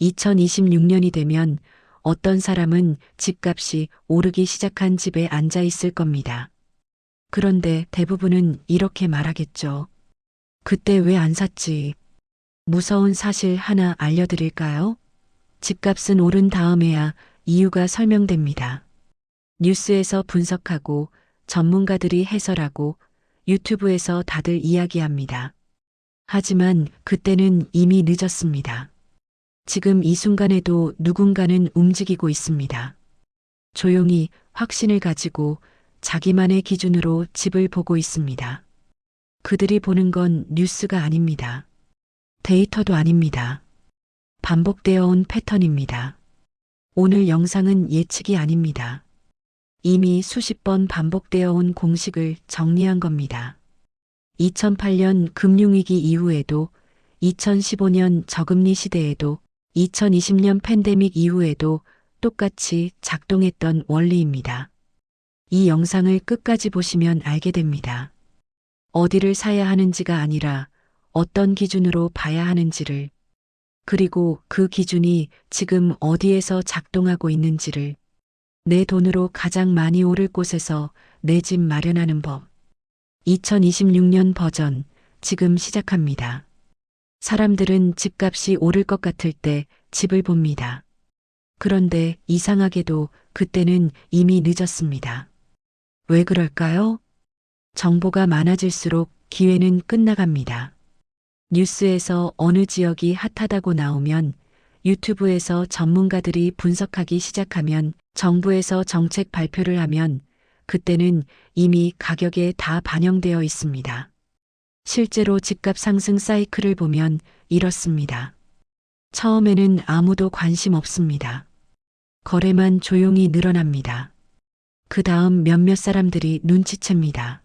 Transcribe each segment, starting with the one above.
2026년이 되면 어떤 사람은 집값이 오르기 시작한 집에 앉아 있을 겁니다. 그런데 대부분은 이렇게 말하겠죠. 그때 왜 안 샀지? 무서운 사실 하나 알려드릴까요? 집값은 오른 다음에야 이유가 설명됩니다. 뉴스에서 분석하고 전문가들이 해설하고 유튜브에서 다들 이야기합니다. 하지만 그때는 이미 늦었습니다. 지금 이 순간에도 누군가는 움직이고 있습니다. 조용히 확신을 가지고 자기만의 기준으로 집을 보고 있습니다. 그들이 보는 건 뉴스가 아닙니다. 데이터도 아닙니다. 반복되어 온 패턴입니다. 오늘 영상은 예측이 아닙니다. 이미 수십 번 반복되어 온 공식을 정리한 겁니다. 2008년 금융위기 이후에도, 2015년 저금리 시대에도, 2020년 팬데믹 이후에도 똑같이 작동했던 원리입니다. 이 영상을 끝까지 보시면 알게 됩니다. 어디를 사야 하는지가 아니라 어떤 기준으로 봐야 하는지를, 그리고 그 기준이 지금 어디에서 작동하고 있는지를, 내 돈으로 가장 많이 오를 곳에서 내 집 마련하는 법. 2026년 버전, 지금 시작합니다. 사람들은 집값이 오를 것 같을 때 집을 봅니다. 그런데 이상하게도 그때는 이미 늦었습니다. 왜 그럴까요? 정보가 많아질수록 기회는 끝나갑니다. 뉴스에서 어느 지역이 핫하다고 나오면, 유튜브에서 전문가들이 분석하기 시작하면, 정부에서 정책 발표를 하면 그때는 이미 가격에 다 반영되어 있습니다. 실제로 집값 상승 사이클을 보면 이렇습니다. 처음에는 아무도 관심 없습니다. 거래만 조용히 늘어납니다. 그 다음 몇몇 사람들이 눈치챕니다.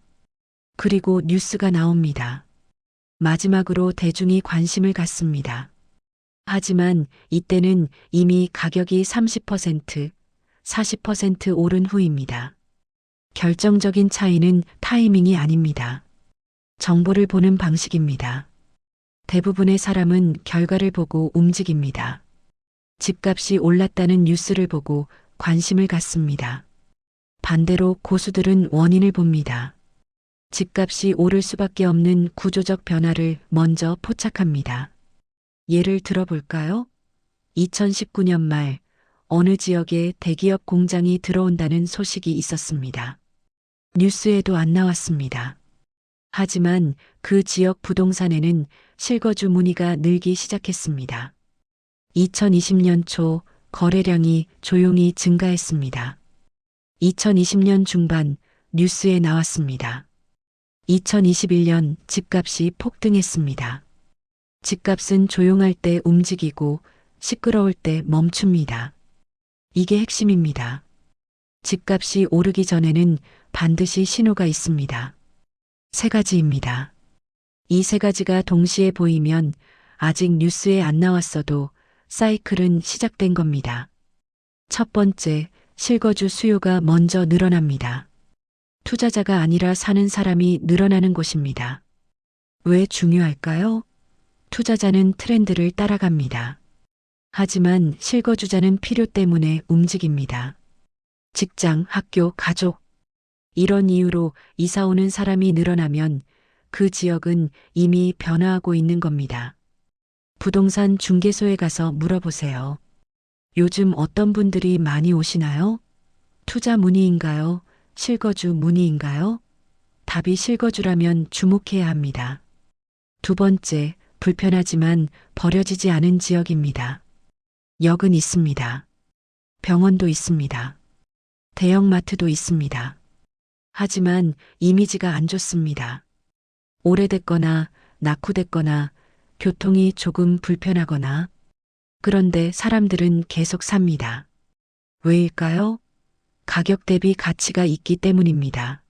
그리고 뉴스가 나옵니다. 마지막으로 대중이 관심을 갖습니다. 하지만 이때는 이미 가격이 30%, 40% 오른 후입니다. 결정적인 차이는 타이밍이 아닙니다. 정보를 보는 방식입니다. 대부분의 사람은 결과를 보고 움직입니다. 집값이 올랐다는 뉴스를 보고 관심을 갖습니다. 반대로 고수들은 원인을 봅니다. 집값이 오를 수밖에 없는 구조적 변화를 먼저 포착합니다. 예를 들어볼까요? 2019년 말 어느 지역에 대기업 공장이 들어온다는 소식이 있었습니다. 뉴스에도 안 나왔습니다. 하지만 그 지역 부동산에는 실거주 문의가 늘기 시작했습니다. 2020년 초 거래량이 조용히 증가했습니다. 2020년 중반 뉴스에 나왔습니다. 2021년 집값이 폭등했습니다. 집값은 조용할 때 움직이고 시끄러울 때 멈춥니다. 이게 핵심입니다. 집값이 오르기 전에는 반드시 신호가 있습니다. 세 가지입니다. 이 세 가지가 동시에 보이면 아직 뉴스에 안 나왔어도 사이클은 시작된 겁니다. 첫 번째, 실거주 수요가 먼저 늘어납니다. 투자자가 아니라 사는 사람이 늘어나는 곳입니다. 왜 중요할까요? 투자자는 트렌드를 따라갑니다. 하지만 실거주자는 필요 때문에 움직입니다. 직장, 학교, 가족. 이런 이유로 이사 오는 사람이 늘어나면 그 지역은 이미 변화하고 있는 겁니다. 부동산 중개소에 가서 물어보세요. 요즘 어떤 분들이 많이 오시나요? 투자 문의인가요? 실거주 문의인가요? 답이 실거주라면 주목해야 합니다. 두 번째, 불편하지만 버려지지 않은 지역입니다. 역은 있습니다. 병원도 있습니다. 대형마트도 있습니다. 하지만 이미지가 안 좋습니다. 오래됐거나 낙후됐거나 교통이 조금 불편하거나. 그런데 사람들은 계속 삽니다. 왜일까요? 가격 대비 가치가 있기 때문입니다.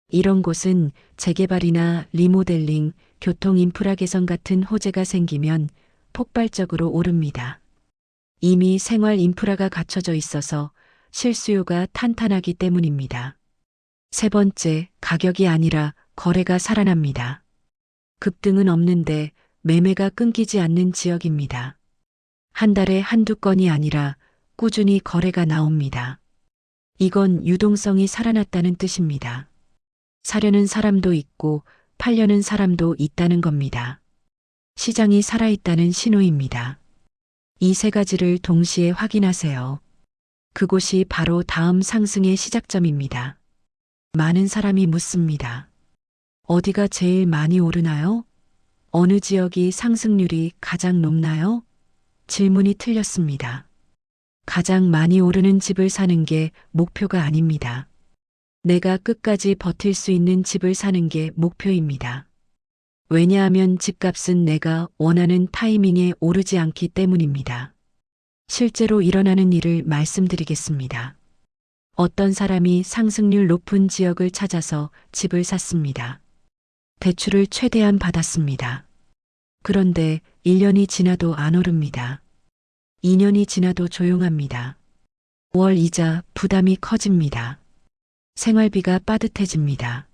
이런 곳은 재개발이나 리모델링, 교통 인프라 개선 같은 호재가 생기면 폭발적으로 오릅니다. 이미 생활 인프라가 갖춰져 있어서 실수요가 탄탄하기 때문입니다. 세 번째, 가격이 아니라 거래가 살아납니다. 급등은 없는데 매매가 끊기지 않는 지역입니다. 한 달에 한두 건이 아니라 꾸준히 거래가 나옵니다. 이건 유동성이 살아났다는 뜻입니다. 사려는 사람도 있고 팔려는 사람도 있다는 겁니다. 시장이 살아있다는 신호입니다. 이 세 가지를 동시에 확인하세요. 그곳이 바로 다음 상승의 시작점입니다. 많은 사람이 묻습니다. 어디가 제일 많이 오르나요? 어느 지역이 상승률이 가장 높나요? 질문이 틀렸습니다. 가장 많이 오르는 집을 사는 게 목표가 아닙니다. 내가 끝까지 버틸 수 있는 집을 사는 게 목표입니다. 왜냐하면 집값은 내가 원하는 타이밍에 오르지 않기 때문입니다. 실제로 일어나는 일을 말씀드리겠습니다. 어떤 사람이 상승률 높은 지역을 찾아서 집을 샀습니다. 대출을 최대한 받았습니다. 그런데 1년이 지나도 안 오릅니다. 2년이 지나도 조용합니다. 월 이자 부담이 커집니다. 생활비가 빠듯해집니다.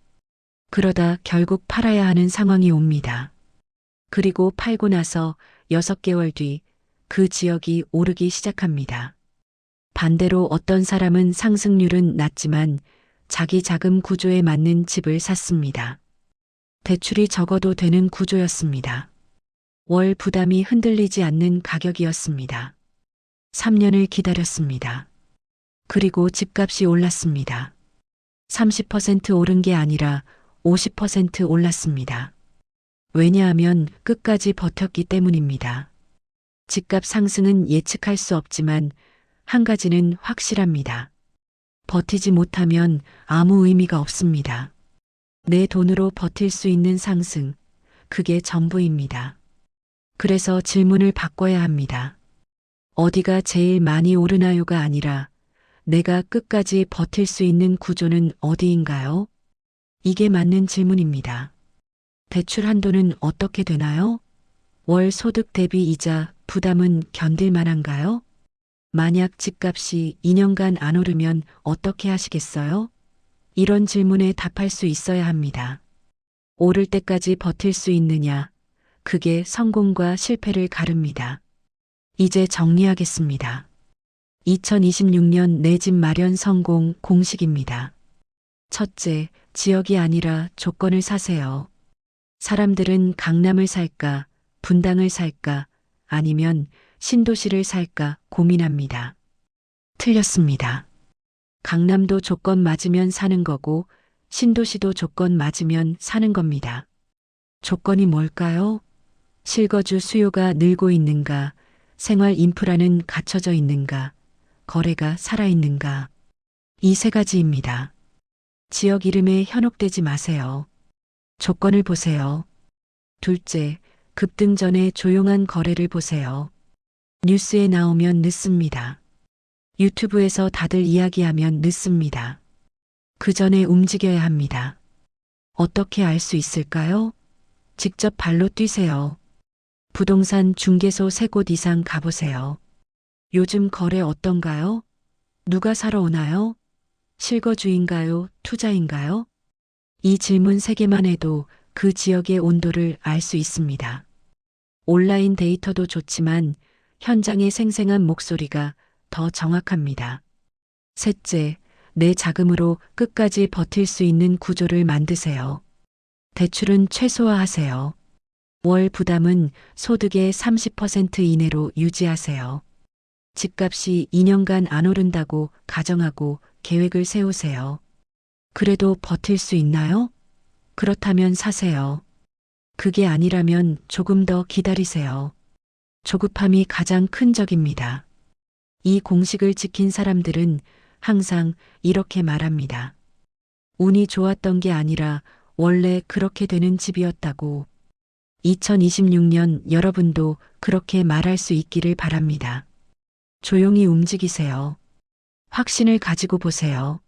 그러다 결국 팔아야 하는 상황이 옵니다. 그리고 팔고 나서 6개월 뒤 그 지역이 오르기 시작합니다. 반대로 어떤 사람은 상승률은 낮지만 자기 자금 구조에 맞는 집을 샀습니다. 대출이 적어도 되는 구조였습니다. 월 부담이 흔들리지 않는 가격이었습니다. 3년을 기다렸습니다. 그리고 집값이 올랐습니다. 30% 오른 게 아니라 50% 올랐습니다. 왜냐하면 끝까지 버텼기 때문입니다. 집값 상승은 예측할 수 없지만 한 가지는 확실합니다. 버티지 못하면 아무 의미가 없습니다. 내 돈으로 버틸 수 있는 상승, 그게 전부입니다. 그래서 질문을 바꿔야 합니다. 어디가 제일 많이 오르나요가 아니라 내가 끝까지 버틸 수 있는 구조는 어디인가요? 이게 맞는 질문입니다. 대출 한도는 어떻게 되나요? 월 소득 대비 이자 부담은 견딜 만한가요? 만약 집값이 2년간 안 오르면 어떻게 하시겠어요? 이런 질문에 답할 수 있어야 합니다. 오를 때까지 버틸 수 있느냐? 그게 성공과 실패를 가릅니다. 이제 정리하겠습니다. 2026년 내 집 마련 성공 공식입니다. 첫째, 지역이 아니라 조건을 사세요. 사람들은 강남을 살까, 분당을 살까, 아니면 신도시를 살까 고민합니다. 틀렸습니다. 강남도 조건 맞으면 사는 거고, 신도시도 조건 맞으면 사는 겁니다. 조건이 뭘까요? 실거주 수요가 늘고 있는가, 생활 인프라는 갖춰져 있는가, 거래가 살아있는가. 이 세 가지입니다. 지역 이름에 현혹되지 마세요. 조건을 보세요. 둘째, 급등 전에 조용한 거래를 보세요. 뉴스에 나오면 늦습니다. 유튜브에서 다들 이야기하면 늦습니다. 그 전에 움직여야 합니다. 어떻게 알 수 있을까요? 직접 발로 뛰세요. 부동산 중개소 3곳 이상 가보세요. 요즘 거래 어떤가요? 누가 사러 오나요? 실거주인가요? 투자인가요? 이 질문 3개만 해도 그 지역의 온도를 알 수 있습니다. 온라인 데이터도 좋지만 현장의 생생한 목소리가 더 정확합니다. 셋째, 내 자금으로 끝까지 버틸 수 있는 구조를 만드세요. 대출은 최소화하세요. 월 부담은 소득의 30% 이내로 유지하세요. 집값이 2년간 안 오른다고 가정하고 계획을 세우세요. 그래도 버틸 수 있나요? 그렇다면 사세요. 그게 아니라면 조금 더 기다리세요. 조급함이 가장 큰 적입니다. 이 공식을 지킨 사람들은 항상 이렇게 말합니다. 운이 좋았던 게 아니라 원래 그렇게 되는 집이었다고. 2026년 여러분도 그렇게 말할 수 있기를 바랍니다. 조용히 움직이세요. 확신을 가지고 보세요.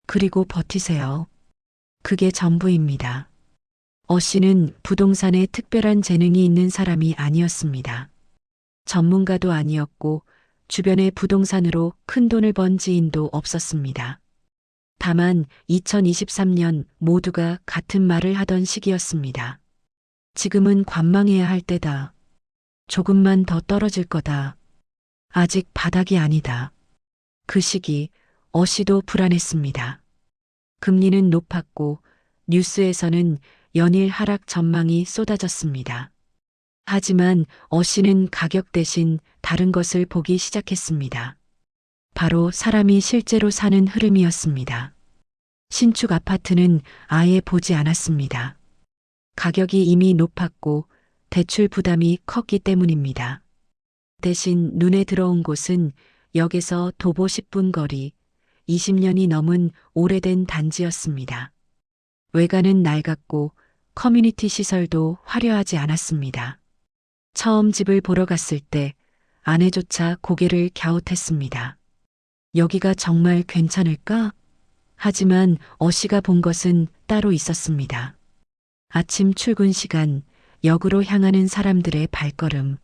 그리고 버티세요. 그게 전부입니다. 씨는 부동산에 특별한 재능이 있는 사람이 아니었습니다. 전문가도 아니었고 주변에 부동산으로 큰 돈을 번 지인도 없었습니다. 다만 2023년 모두가 같은 말을 하던 시기였습니다. 지금은 관망해야 할 때다. 조금만 더 떨어질 거다. 아직 바닥이 아니다. 그 시기 어 씨도 불안했습니다. 금리는 높았고 뉴스에서는 연일 하락 전망이 쏟아졌습니다. 하지만 어 씨는 가격 대신 다른 것을 보기 시작했습니다. 바로 사람이 실제로 사는 흐름이었습니다. 신축 아파트는 아예 보지 않았습니다. 가격이 이미 높았고 대출 부담이 컸기 때문입니다. 대신 눈에 들어온 곳은 역에서 도보 10분 거리, 20년이 넘은 오래된 단지였습니다. 외관은 낡았고 커뮤니티 시설도 화려하지 않았습니다. 처음 집을 보러 갔을 때 아내조차 고개를 갸웃했습니다. 여기가 정말 괜찮을까? 하지만 어 씨가 본 것은 따로 있었습니다. 아침 출근 시간, 역으로 향하는 사람들의 발걸음,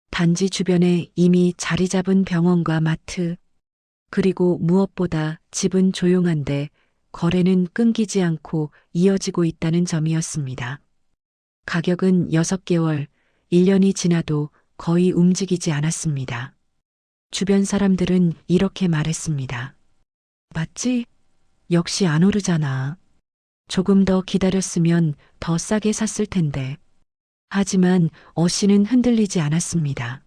단지 주변에 이미 자리 잡은 병원과 마트, 그리고 무엇보다 집은 조용한데 거래는 끊기지 않고 이어지고 있다는 점이었습니다. 가격은 6개월, 1년이 지나도 거의 움직이지 않았습니다. 주변 사람들은 이렇게 말했습니다. 맞지? 역시 안 오르잖아. 조금 더 기다렸으면 더 싸게 샀을 텐데. 하지만 어 씨는 흔들리지 않았습니다.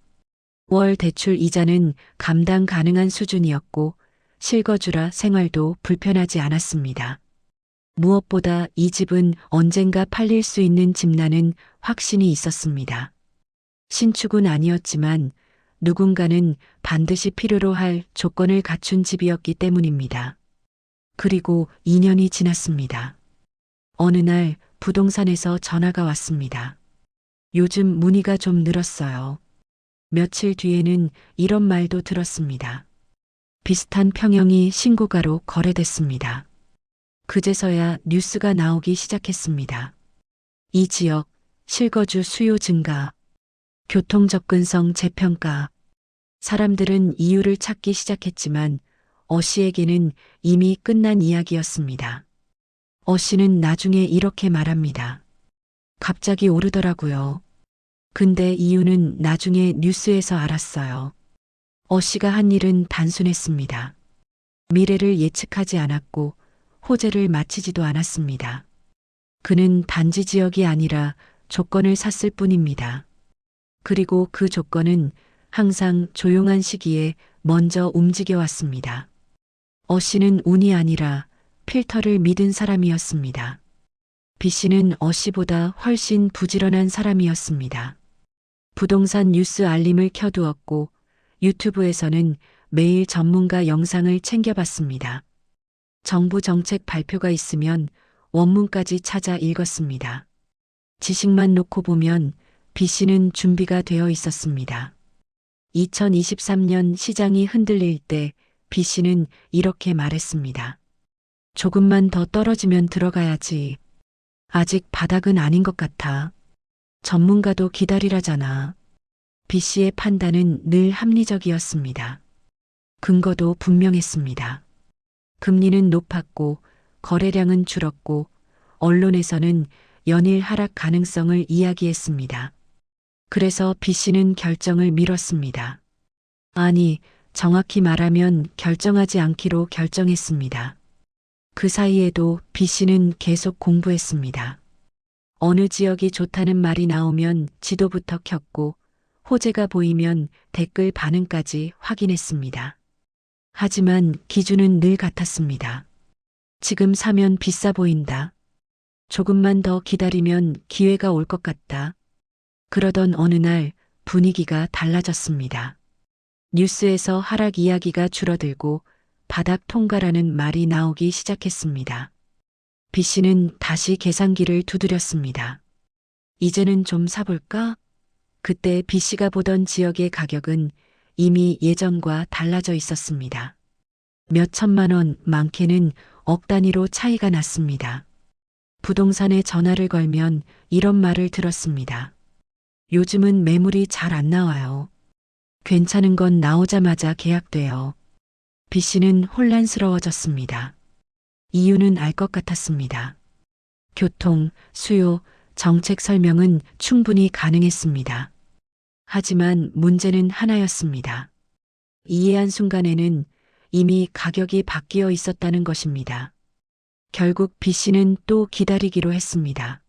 월 대출 이자는 감당 가능한 수준이었고 실거주라 생활도 불편하지 않았습니다. 무엇보다 이 집은 언젠가 팔릴 수 있는 집라는 확신이 있었습니다. 신축은 아니었지만 누군가는 반드시 필요로 할 조건을 갖춘 집이었기 때문입니다. 그리고 2년이 지났습니다. 어느 날 부동산에서 전화가 왔습니다. 요즘 문의가 좀 늘었어요. 며칠 뒤에는 이런 말도 들었습니다. 비슷한 평형이 신고가로 거래됐습니다. 그제서야 뉴스가 나오기 시작했습니다. 이 지역 실거주 수요 증가, 교통 접근성 재평가. 사람들은 이유를 찾기 시작했지만 어 씨에게는 이미 끝난 이야기였습니다. 어 씨는 나중에 이렇게 말합니다. 갑자기 오르더라고요. 근데 이유는 나중에 뉴스에서 알았어요. 어 씨가 한 일은 단순했습니다. 미래를 예측하지 않았고 호재를 마치지도 않았습니다. 그는 단지 지역이 아니라 조건을 샀을 뿐입니다. 그리고 그 조건은 항상 조용한 시기에 먼저 움직여 왔습니다. 어 씨는 운이 아니라 필터를 믿은 사람이었습니다. B 씨는 어 씨보다 훨씬 부지런한 사람이었습니다. 부동산 뉴스 알림을 켜두었고 유튜브에서는 매일 전문가 영상을 챙겨봤습니다. 정부 정책 발표가 있으면 원문까지 찾아 읽었습니다. 지식만 놓고 보면 B 씨는 준비가 되어 있었습니다. 2023년 시장이 흔들릴 때 B 씨는 이렇게 말했습니다. 조금만 더 떨어지면 들어가야지. 아직 바닥은 아닌 것 같아. 전문가도 기다리라잖아. B 씨의 판단은 늘 합리적이었습니다. 근거도 분명했습니다. 금리는 높았고 거래량은 줄었고 언론에서는 연일 하락 가능성을 이야기했습니다. 그래서 B 씨는 결정을 미뤘습니다. 아니, 정확히 말하면 결정하지 않기로 결정했습니다. 그 사이에도 B 씨는 계속 공부했습니다. 어느 지역이 좋다는 말이 나오면 지도부터 켰고 호재가 보이면 댓글 반응까지 확인했습니다. 하지만 기준은 늘 같았습니다. 지금 사면 비싸 보인다. 조금만 더 기다리면 기회가 올 것 같다. 그러던 어느 날 분위기가 달라졌습니다. 뉴스에서 하락 이야기가 줄어들고 바닥 통과라는 말이 나오기 시작했습니다. B 씨는 다시 계산기를 두드렸습니다. 이제는 좀 사볼까? 그때 B 씨가 보던 지역의 가격은 이미 예전과 달라져 있었습니다. 몇 천만 원, 많게는 억 단위로 차이가 났습니다. 부동산에 전화를 걸면 이런 말을 들었습니다. 요즘은 매물이 잘 안 나와요. 괜찮은 건 나오자마자 계약돼요. B 씨는 혼란스러워졌습니다. 이유는 알 것 같았습니다. 교통, 수요, 정책 설명은 충분히 가능했습니다. 하지만 문제는 하나였습니다. 이해한 순간에는 이미 가격이 바뀌어 있었다는 것입니다. 결국 B 씨는 또 기다리기로 했습니다.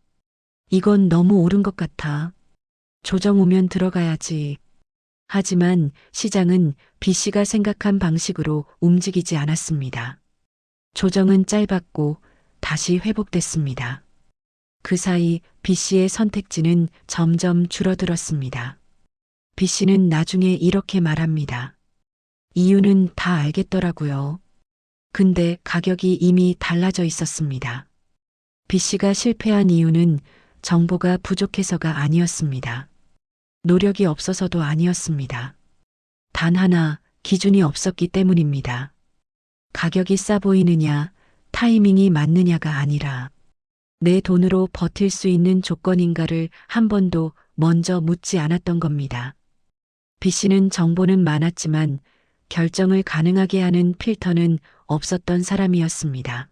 이건 너무 오른 것 같아. 조정 오면 들어가야지. 하지만 시장은 B 씨가 생각한 방식으로 움직이지 않았습니다. 조정은 짧았고 다시 회복됐습니다. 그 사이 B 씨의 선택지는 점점 줄어들었습니다. B 씨는 나중에 이렇게 말합니다. 이유는 다 알겠더라고요. 근데 가격이 이미 달라져 있었습니다. B 씨가 실패한 이유는 정보가 부족해서가 아니었습니다. 노력이 없어서도 아니었습니다. 단 하나, 기준이 없었기 때문입니다. 가격이 싸 보이느냐, 타이밍이 맞느냐가 아니라 내 돈으로 버틸 수 있는 조건인가를 한 번도 먼저 묻지 않았던 겁니다. B 씨는 정보는 많았지만 결정을 가능하게 하는 필터는 없었던 사람이었습니다.